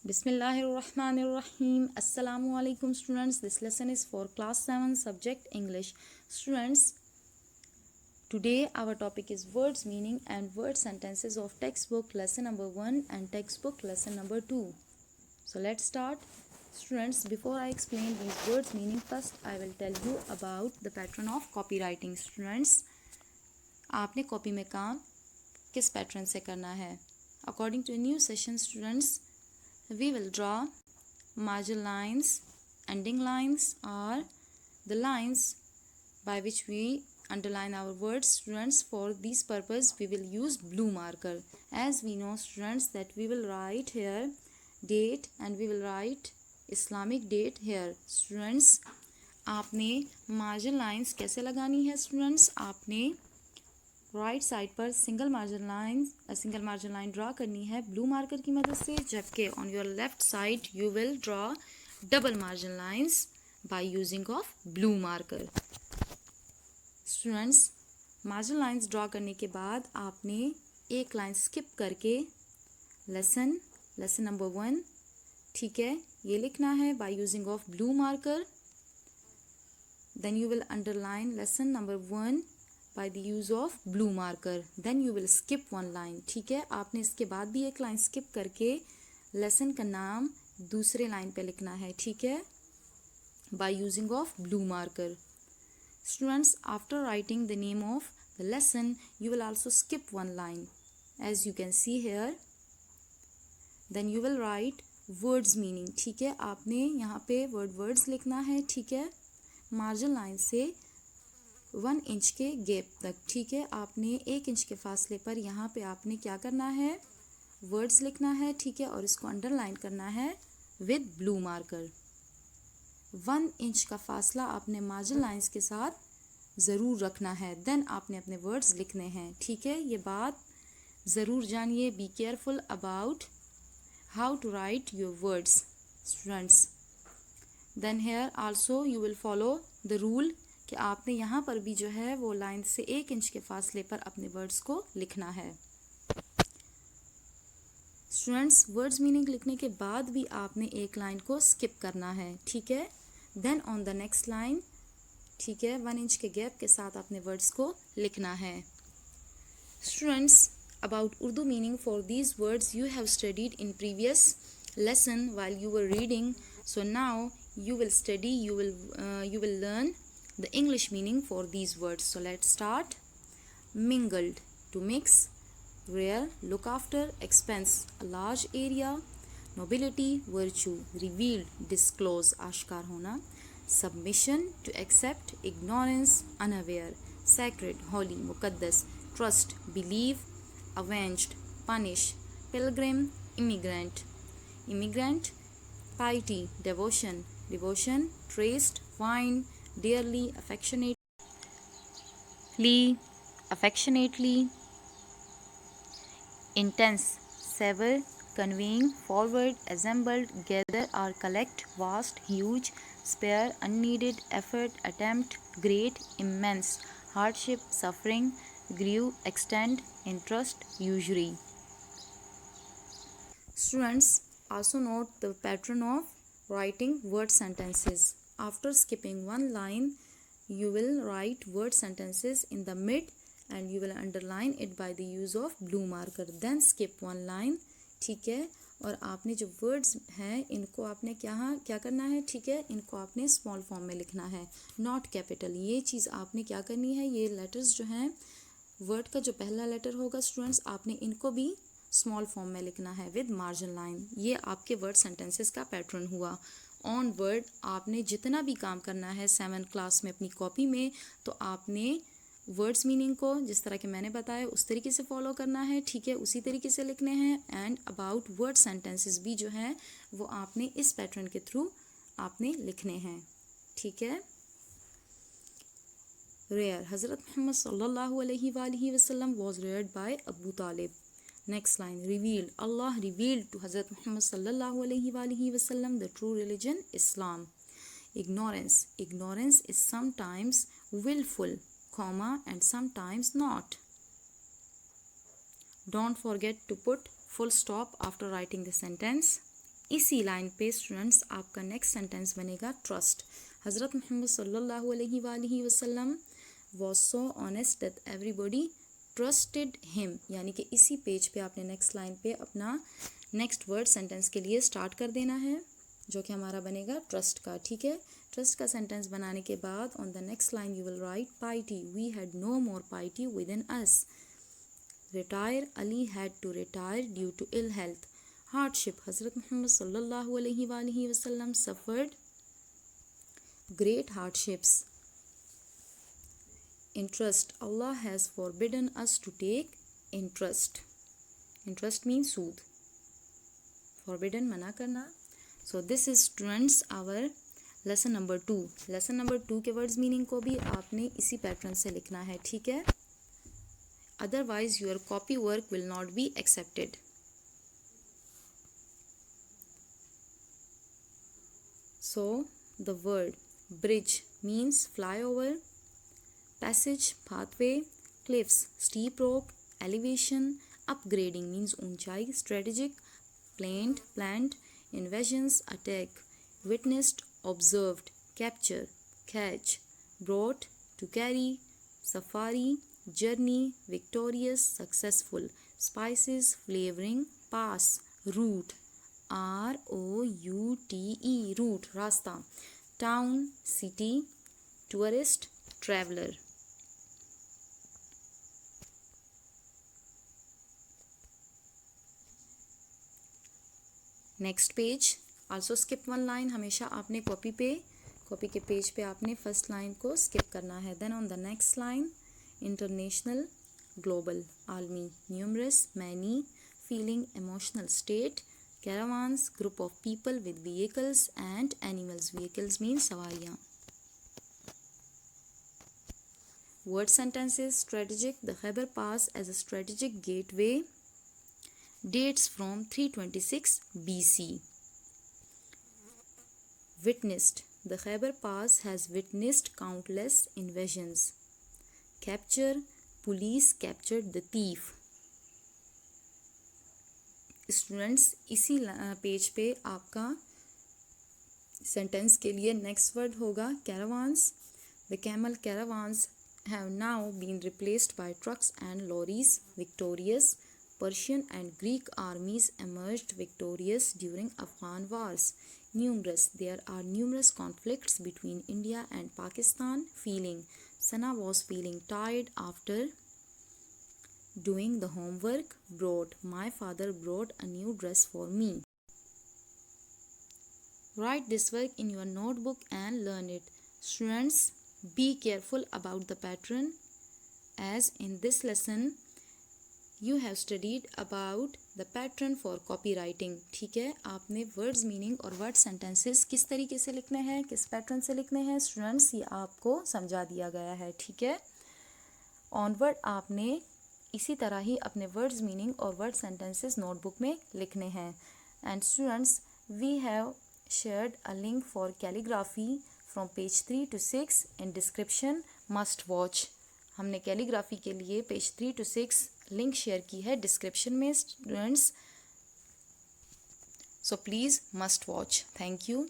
Bismillahirrahmanirrahim. Assalamu alaikum students. This lesson is for class 7 subject English. Students, today our topic is words meaning and word sentences of textbook lesson number 1 and textbook lesson number 2. So let's start. Students, before I explain these words meaning, first I will tell you about the pattern of copywriting. Students, आपने copy में काम किस pattern से करना है? According to a new session, students, we will draw margin lines, ending lines are the lines by which we underline our words. Students, for this purpose we will use blue marker. As we know students that we will write here date and we will write Islamic date here. Students, आपने margin lines कैसे लगानी है? Students, आपने right side पर single margin line draw करनी है blue marker की मदद से, जबकि on your left side you will draw double margin lines by using of blue marker. Students, margin lines draw करने के बाद आपने एक लाइन स्किप करके लेसन नंबर 1, ठीक है, ये लिखना है by using of blue marker. Then you will underline lesson number 1 by the use of blue marker. Then you will skip one line. ठीक है, आपने इसके बाद भी एक लाइन स्किप करके लेसन का नाम दूसरे लाइन पे लिखना है, ठीक है, by using of blue marker. Students, after writing the name of the lesson, you will also skip one line, as you can see here. Then you will write words meaning. ठीक है, आपने यहाँ पे words लिखना है, ठीक है, margin line से 1 इंच के गैप तक, ठीक है. आपने 1 इंच के फासले पर यहाँ पे आपने क्या करना है? वर्ड्स लिखना है, ठीक है, और इसको अंडरलाइन करना है विद ब्लू मार्कर. 1 इंच का फासला आपने मार्जिन लाइंस के साथ ज़रूर रखना है. देन आपने अपने वर्ड्स लिखने हैं, ठीक है. ये बात ज़रूर जानिए. Be careful about how to write your words students. Then here also you will follow the rule कि आपने यहाँ पर भी जो है वो लाइन से 1 इंच के फासले पर अपने वर्ड्स को लिखना है. स्टूडेंट्स, वर्ड्स मीनिंग लिखने के बाद भी आपने एक लाइन को स्किप करना है, ठीक है. Then on the next line, ठीक है, 1 इंच के गैप के साथ अपने वर्ड्स को लिखना है. Students, about Urdu meaning for these words you have studied in previous lesson while you were reading. So now you will learn the English meaning for these words. So let's start. Mingled, to mix. Rare, look after. Expense, a large area. Nobility, virtue. Revealed, disclose, ashkar hona. Submission, to accept. Ignorance, unaware. Sacred, holy, muqaddas. Trust, believe. Avenged, punish. Pilgrim, immigrant. Immigrant, piety, devotion. Traced, find. Dearly, affectionately, intense, sever, conveying, forward, assembled, gather or collect, vast, huge, spare, unneeded, effort, attempt, great, immense, hardship, suffering, grew, extend, interest, usury. Students, also note the pattern of writing word sentences. After skipping one line, you will write word sentences in the mid and you will underline it by the use of blue marker. Then skip one line, ठीक है, और आपने जो words हैं इनको आपने क्या करना है, ठीक है, इनको आपने स्मॉल फॉर्म में लिखना है, नॉट कैपिटल. ये चीज़ आपने क्या करनी है, ये लेटर्स जो हैं वर्ड का जो पहला लेटर होगा स्टूडेंट्स, आपने इनको भी स्मॉल फॉर्म में लिखना है विद मार्जिन लाइन. ये आपके वर्ड सेंटेंसेस का पैटर्न हुआ. ऑन वर्ड आपने जितना भी काम करना है 7th क्लास में अपनी कॉपी में, तो आपने वर्ड्स मीनिंग को जिस तरह के मैंने बताया उस तरीके से फॉलो करना है, ठीक है, उसी तरीके से लिखने हैं. एंड अबाउट वर्ड सेंटेंसेस भी जो हैं वो आपने इस पैटर्न के थ्रू आपने लिखने हैं, ठीक है. रेयर, हज़रत मोहम्मद सल्लल्लाहु अलैहि वसल्लम was reared by Abu Talib. Next line, revealed. Allah revealed to Hazrat Muhammad sallallahu alaihi wasallam the true religion, Islam. Ignorance. Ignorance is sometimes willful, comma, and sometimes not. Don't forget to put full stop after writing the sentence. इसी line पे students आपका next sentence बनेगा trust. हज़रत मोहम्मद सल्लल्लाहु अलैहि वसल्लम was so honest that everybody trusted him, यानी कि इसी पेज पे आपने नेक्स्ट लाइन पे अपना नेक्स्ट वर्ड सेंटेंस के लिए स्टार्ट कर देना है, जो कि हमारा बनेगा ट्रस्ट का। ठीक है, ट्रस्ट का सेंटेंस बनाने के बाद on the next line you will write pity, we had no more pity within us. Retire, Ali had to retire due to ill health. Hardship, हज़रत मोहम्मद सल्लल्लाहु अलैहि वसल्लम suffered great hardships. Interest, Allah has forbidden us to take interest. Interest means Sood, forbidden मना करना। So this is students our lesson number 2। lesson number 2 के words meaning को भी आपने इसी पैटर्न से लिखना है, ठीक है, otherwise your copy work will not be accepted। So the word bridge means flyover, passage pathway, cliffs steep rock, elevation upgrading means ऊंचाई, strategic planned, invasions attack, witnessed observed, capture catch, brought to carry, safari journey, victorious successful, spices flavoring, pass route route route रास्ता, town city, tourist traveler। Next page also skip one line, हमेशा आपने copy के page पे आपने first line को skip करना है। Then on the next line international, global, आलमी, numerous, many, feeling, emotional state, caravans, group of people with vehicles and animals. Vehicles mean सवारियाँ। Word sentences, strategic, the Khyber Pass as a strategic gateway dates from 326 BC। Witnessed, the Khyber Pass has witnessed countless invasions। Capture, police captured the thief। Students इसी page पे आपका sentence के लिए next word होगा caravans। The camel caravans have now been replaced by trucks and lorries। Victorious, Persian and Greek armies emerged victorious during Afghan wars। Numerous, there are numerous conflicts between India and Pakistan। Feeling, Sana was feeling tired after doing the homework। Brought, my father brought a new dress for me। Write this work in your notebook and learn it। Students, be careful about the pattern, as in this lesson you have studied about the pattern for copywriting। ठीक है, आपने words meaning और word sentences किस तरीके से लिखने हैं, किस पैटर्न से लिखने हैं स्टूडेंट्स, ये आपको समझा दिया गया है। ठीक है, ऑनवर्ड आपने इसी तरह ही अपने वर्ड्स मीनिंग और वर्ड सेंटेंसेस नोटबुक में लिखने हैं। And students, we have shared a link for calligraphy from page 3 to 6 in description, must watch. हमने कैलीग्राफी के लिए पेज 3 to 6 लिंक शेयर की है डिस्क्रिप्शन में students, so please must watch. Thank you.